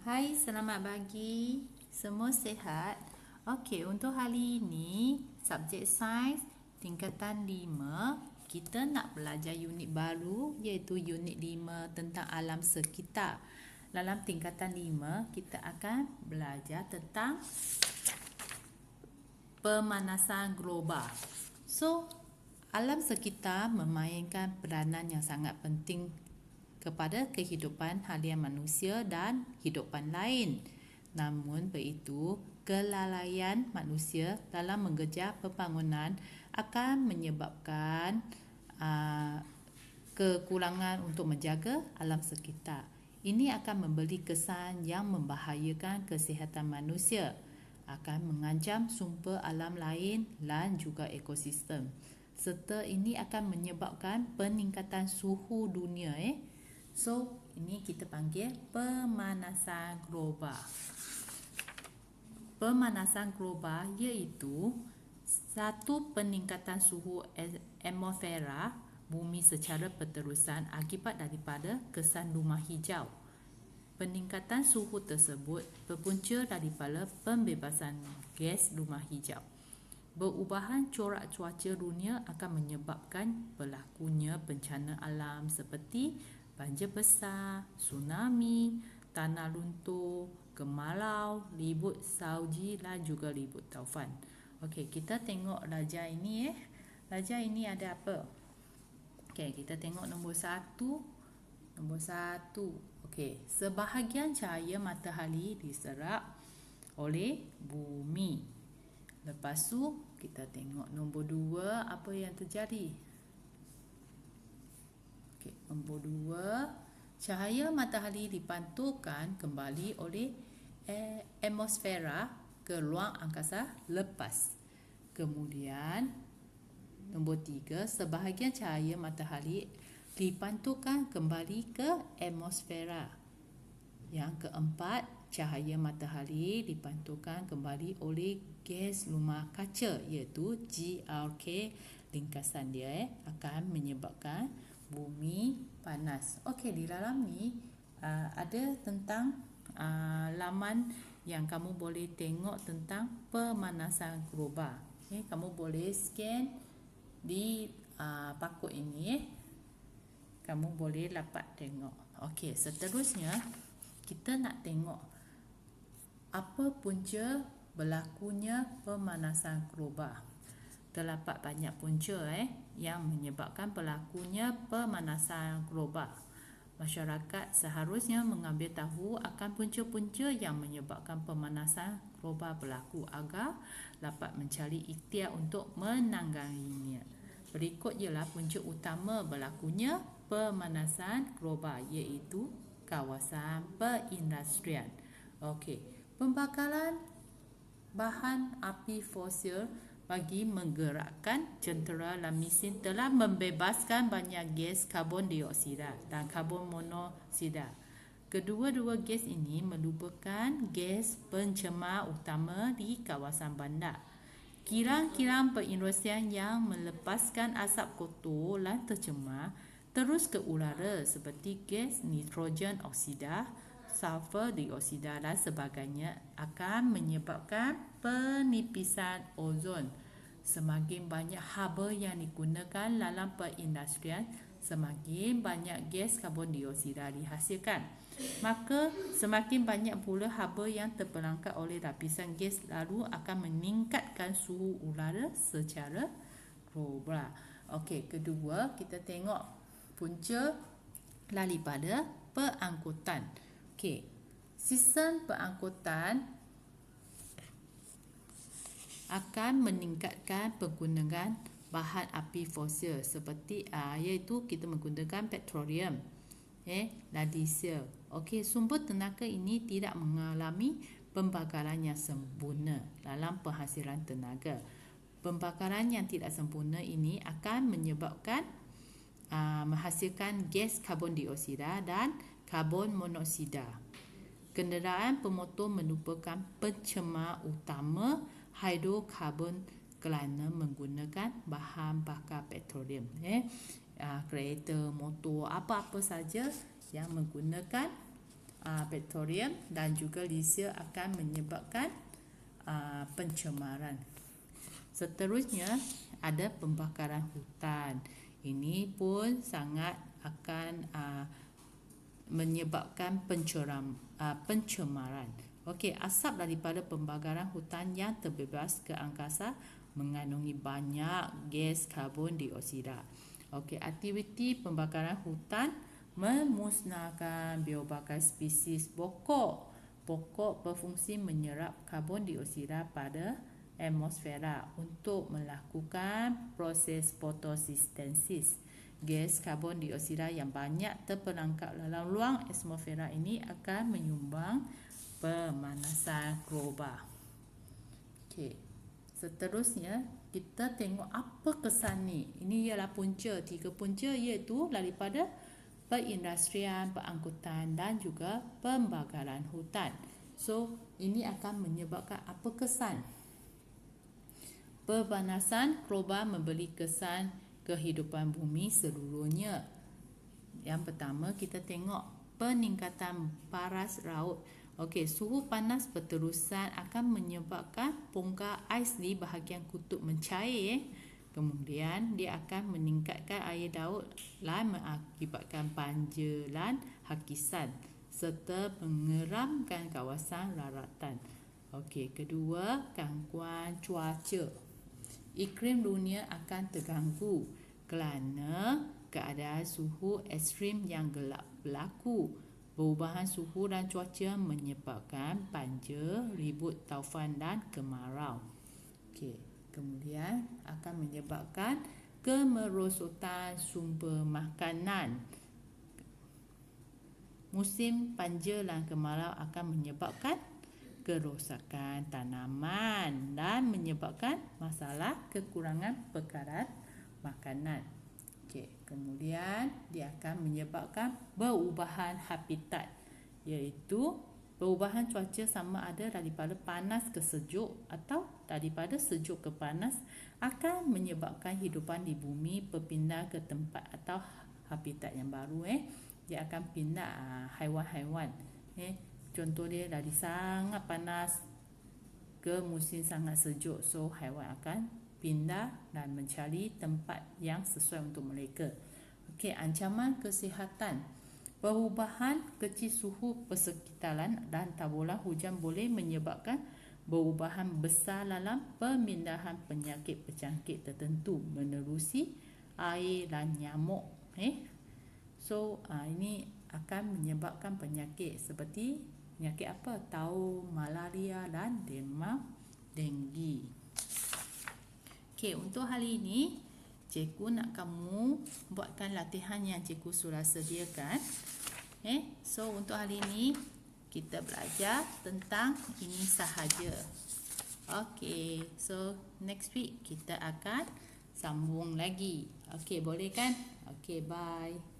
Hai, selamat pagi. Semua sihat? Okey, untuk hari ini, subjek sains tingkatan 5, kita nak belajar unit baru iaitu unit 5 tentang alam sekitar. Dalam tingkatan 5, kita akan belajar tentang pemanasan global. So, alam sekitar memainkan peranan yang sangat penting kepada kehidupan harian manusia dan hidupan lain. Namun begitu, kelalaian manusia dalam mengejar pembangunan akan menyebabkan kekurangan untuk menjaga alam sekitar. Ini akan memberi kesan yang membahayakan kesihatan manusia, akan mengancam sumber alam lain dan juga ekosistem. Serta ini akan menyebabkan peningkatan suhu dunia. So, ini kita panggil pemanasan global. Pemanasan global iaitu satu peningkatan suhu atmosfera bumi secara berterusan akibat daripada kesan rumah hijau. Peningkatan suhu tersebut berpunca daripada pembebasan gas rumah hijau. Perubahan corak cuaca dunia akan menyebabkan berlakunya bencana alam seperti banjir besar, tsunami, tanah runtuh, kemarau, ribut salji dan juga ribut taufan. Okey, kita tengok raja ini. Raja ini ada apa? Okey, kita tengok nombor satu. Okey, sebahagian cahaya matahari diserap oleh bumi. Lepas tu, kita tengok nombor 2, apa yang terjadi. Okey, nombor 2, cahaya matahari dipantulkan kembali oleh atmosfera ke ruang angkasa lepas. Kemudian, nombor 3, sebahagian cahaya matahari dipantulkan kembali ke atmosfera. Yang keempat, cahaya matahari dipantulkan kembali oleh gas rumah kaca iaitu GRK, ringkasan dia akan menyebabkan bumi panas. Okey, di dalam ni ada tentang laman yang kamu boleh tengok tentang pemanasan global. Kamu boleh scan di pakut ini. Kamu boleh dapat tengok. Okey, seterusnya kita nak tengok apa punca berlakunya pemanasan global. Terdapat banyak punca yang menyebabkan berlakunya pemanasan global. Masyarakat seharusnya mengambil tahu akan punca-punca yang menyebabkan pemanasan global berlaku agar dapat mencari ikhtiar untuk menangganinya. Berikut ialah punca utama berlakunya pemanasan global iaitu kawasan perindustrian. Okey, pembakaran bahan api fosil bagi menggerakkan jentera dan mesin telah membebaskan banyak gas karbon dioksida dan karbon monoksida. Kedua-dua gas ini merupakan gas pencemar utama di kawasan bandar. Kilang-kilang perindustrian yang melepaskan asap kotor dan tercemar terus ke udara seperti gas nitrogen oksida, sulfur dioksida dan sebagainya akan menyebabkan penipisan ozon. Semakin banyak haba yang digunakan dalam perindustrian, semakin banyak gas karbon dioksida dihasilkan. Maka semakin banyak pula haba yang terperangkap oleh lapisan gas lalu akan meningkatkan suhu udara secara global. Okey, kedua kita tengok punca daripada pengangkutan. Okey, sistem pengangkutan akan meningkatkan penggunaan bahan api fosil seperti iaitu kita menggunakan petroleum dan diesel. Okey, sumber tenaga ini tidak mengalami pembakaran yang sempurna dalam penghasilan tenaga. Pembakaran yang tidak sempurna ini akan menyebabkan menghasilkan gas karbon dioksida dan karbon monoksida. Kenderaan pemotor merupakan pencemar utama hidrokarbon kerana menggunakan bahan bakar petroleum. Kereta, motor, apa-apa saja yang menggunakan bakterium dan juga lisia akan menyebabkan pencemaran. Seterusnya ada pembakaran hutan. Ini pun sangat akan menyebabkan pencemaran. Okey, asap daripada pembakaran hutan yang terbebas ke angkasa mengandungi banyak gas karbon dioksida. Okey, aktiviti pembakaran hutan memusnahkan biobakan spesies pokok. Pokok berfungsi menyerap karbon dioksida pada atmosfera untuk melakukan proses fotosintesis. Gas karbon dioksida yang banyak terperangkap dalam ruang atmosfera ini akan menyumbang pemanasan global. Okey. Seterusnya kita tengok apa kesan ni. Ini ialah punca, 3 punca iaitu daripada perindustrian, perangkutan dan juga pembakaran hutan. So, ini akan menyebabkan apa kesan? Pemanasan global memberi kesan kehidupan bumi seluruhnya. Yang pertama kita tengok peningkatan paras laut. Okey, suhu panas berterusan akan menyebabkan bongkar ais di bahagian kutub mencair. Kemudian dia akan meningkatkan air laut dan mengakibatkan banjir dan hakisan serta mengeramkan kawasan daratan. Okey, kedua, gangguan cuaca. Iklim dunia akan terganggu kerana keadaan suhu ekstrim yang gelap berlaku. Perubahan suhu dan cuaca menyebabkan banjir, ribut taufan dan kemarau. Okey, kemudian akan menyebabkan kemerosotan sumber makanan. Musim banjir dan kemarau akan menyebabkan kerosakan tanaman dan menyebabkan masalah kekurangan bekalan makanan. Okey, kemudian dia akan menyebabkan perubahan habitat, iaitu perubahan cuaca sama ada daripada panas ke sejuk atau daripada sejuk ke panas akan menyebabkan hidupan di bumi berpindah ke tempat atau habitat yang baru. Dia akan pindah haiwan-haiwan. Contoh dia dari sangat panas ke musim sangat sejuk. So, haiwan akan pindah dan mencari tempat yang sesuai untuk mereka. Okey, ancaman kesihatan. Perubahan kecil suhu persekitaran dan taburan hujan boleh menyebabkan perubahan besar dalam pemindahan penyakit berjangkit tertentu menerusi air dan nyamuk. So, ini akan menyebabkan penyakit seperti penyakit apa? Taun, malaria dan demam denggi. Okey, untuk hari ini cikgu nak kamu buatkan latihan yang cikgu sudah sediakan. So untuk hari ini kita belajar tentang ini sahaja. Okey, so next week kita akan sambung lagi. Okey, boleh kan? Okey, bye.